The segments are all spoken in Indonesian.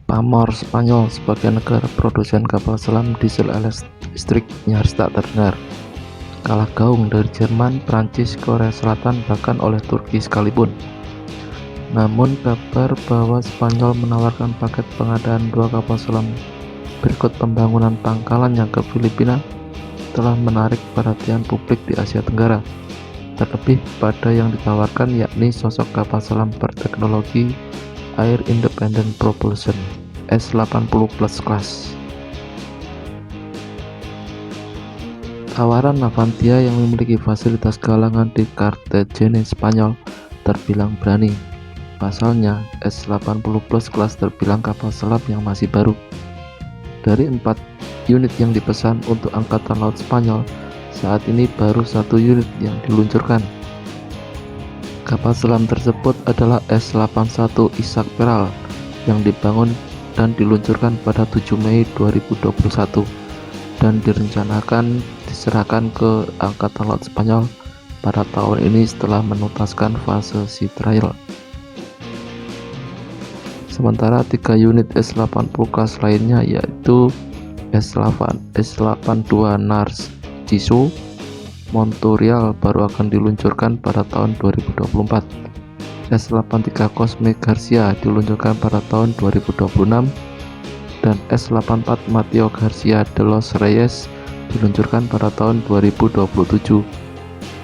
Pamor Spanyol sebagai negara produsen kapal selam diesel listrik nyaris tak terdengar, kalah gaung dari Jerman, Prancis, Korea Selatan, bahkan oleh Turki sekalipun. Namun kabar bahwa Spanyol menawarkan paket pengadaan 2 kapal selam berikut pembangunan pangkalannya ke Filipina telah menarik perhatian publik di Asia Tenggara, terlebih pada yang ditawarkan, yakni sosok kapal selam berteknologi Air Independent Propulsion S80 Plus Class. Tawaran Navantia yang memiliki fasilitas galangan di Cartagena, Spanyol terbilang berani. Pasalnya, S80 Plus Class terbilang kapal selam yang masih baru. Dari 4 unit yang dipesan untuk Angkatan Laut Spanyol, saat ini baru 1 unit yang diluncurkan. Kapal selam tersebut adalah S81 Isaac Peral yang dibangun dan diluncurkan pada 7 Mei 2021 dan direncanakan diserahkan ke Angkatan Laut Spanyol pada tahun ini setelah menuntaskan fase sea trial. Sementara 3 unit S80 class lainnya, yaitu S82 Narciso Monturial, baru akan diluncurkan pada tahun 2024. S83 Cosme Garcia diluncurkan pada tahun 2026 dan S84 Mateo Garcia de los Reyes diluncurkan pada tahun 2027.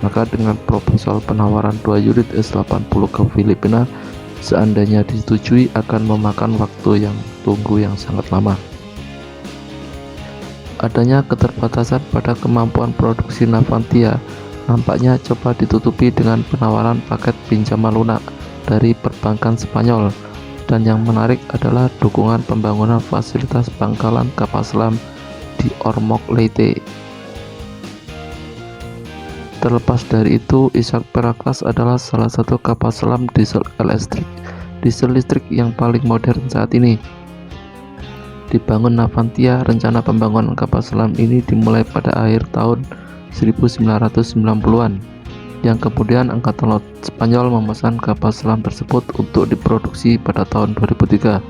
Maka dengan proposal penawaran 2 unit S80 ke Filipina, seandainya disetujui, akan memakan waktu yang sangat lama. Adanya keterbatasan pada kemampuan produksi Navantia nampaknya coba ditutupi dengan penawaran paket pinjaman lunak dari perbankan Spanyol, dan yang menarik adalah dukungan pembangunan fasilitas pangkalan kapal selam di Ormoc Leyte. Terlepas dari itu, Isaac Peral Class adalah salah satu kapal selam diesel listrik yang paling modern saat ini. Dibangun Navantia, rencana pembangunan kapal selam ini dimulai pada akhir tahun 1990-an, yang kemudian Angkatan Laut Spanyol memesan kapal selam tersebut untuk diproduksi pada tahun 2003.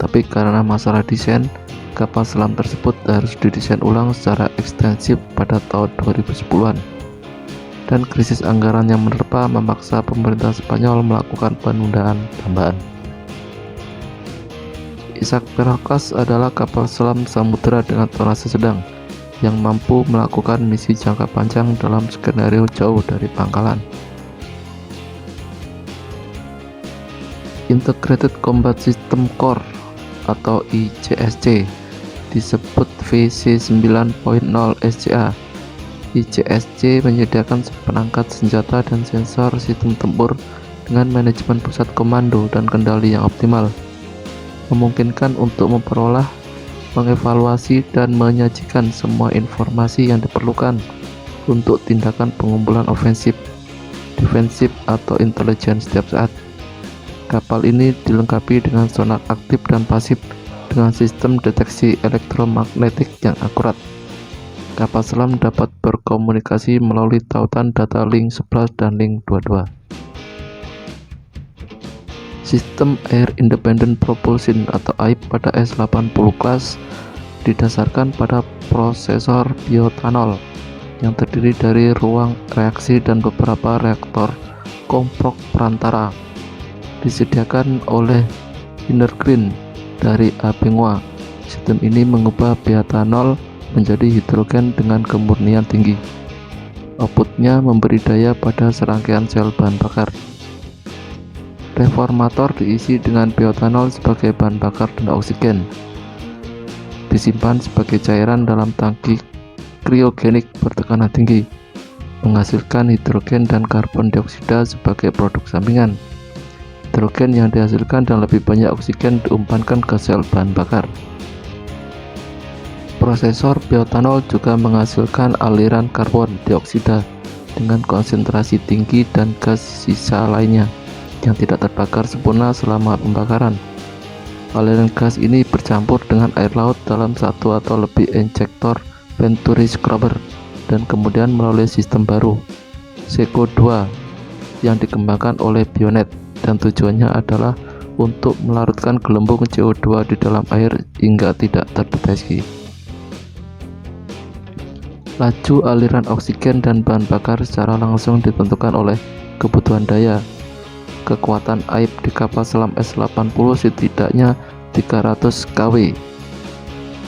Tapi karena masalah desain, kapal selam tersebut harus didesain ulang secara ekstensif pada tahun 2010-an. Dan krisis anggaran yang menerpa memaksa pemerintah Spanyol melakukan penundaan tambahan. Isaac Peral Class adalah kapal selam samudera dengan tonase sedang yang mampu melakukan misi jangka panjang dalam skenario jauh dari pangkalan. Integrated Combat System Core atau ICSC disebut VC9.0 SCA. ICSC menyediakan perangkat senjata dan sensor sistem tempur dengan manajemen pusat komando dan kendali yang optimal, memungkinkan untuk memperoleh, mengevaluasi, dan menyajikan semua informasi yang diperlukan untuk tindakan pengumpulan ofensif, defensif, atau intelijen setiap saat. Kapal ini dilengkapi dengan sonar aktif dan pasif dengan sistem deteksi elektromagnetik yang akurat. Kapal selam dapat berkomunikasi melalui tautan data link 11 dan link 22. Sistem Air Independent Propulsion atau AIP pada S80 Class didasarkan pada prosesor biotanol yang terdiri dari ruang reaksi dan beberapa reaktor komprok perantara. Disediakan oleh Energreen dari Abengoa. Sistem ini mengubah biotanol menjadi hidrogen dengan kemurnian tinggi. Outputnya memberi daya pada serangkaian sel bahan bakar. Reformator diisi dengan biotanol sebagai bahan bakar dan oksigen. Disimpan sebagai cairan dalam tangki kriogenik bertekanan tinggi, menghasilkan hidrogen dan karbon dioksida sebagai produk sampingan. Hidrogen yang dihasilkan dan lebih banyak oksigen diumpankan ke sel bahan bakar. Prosesor biotanol juga menghasilkan aliran karbon dioksida dengan konsentrasi tinggi dan gas sisa lainnya yang tidak terbakar sempurna selama pembakaran. Aliran gas ini bercampur dengan air laut dalam satu atau lebih injektor Venturi scrubber dan kemudian melalui sistem baru SECO 2 yang dikembangkan oleh Bionet, dan tujuannya adalah untuk melarutkan gelembung CO2 di dalam air hingga tidak terdeteksi. Laju aliran oksigen dan bahan bakar secara langsung ditentukan oleh kebutuhan daya. Kekuatan aib di kapal selam S80 setidaknya 300 kW.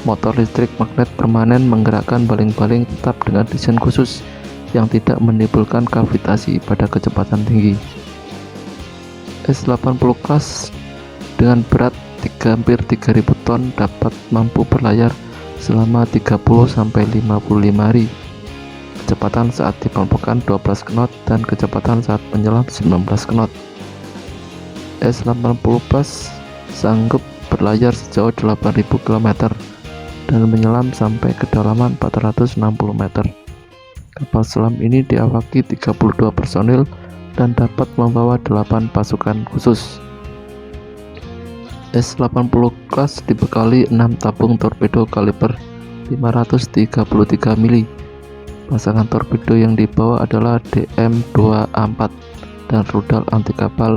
Motor listrik magnet permanen menggerakkan baling-baling tetap dengan desain khusus yang tidak menimbulkan gravitasi pada kecepatan tinggi. S80 kelas dengan berat hampir 3000 ton dapat mampu berlayar selama 30-55 hari. Kecepatan saat di permukaan 12 knot dan kecepatan saat menyelam 19 knot. S80 Plus sanggup berlayar sejauh 8000 km dan menyelam sampai kedalaman 460 meter. Kapal selam ini diawaki 32 personil dan dapat membawa 8 pasukan khusus. S80 kelas dibekali 6 tabung torpedo kaliber 533 mili. Pasangan torpedo yang dibawa adalah DM-2A4 dan rudal anti kapal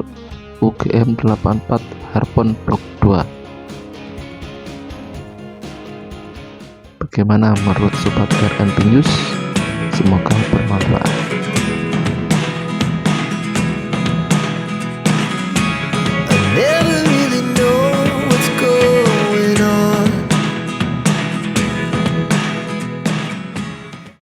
UGM-84 Harpoon Block 2. Bagaimana menurut Sobat RNP News? Semoga bermanfaat.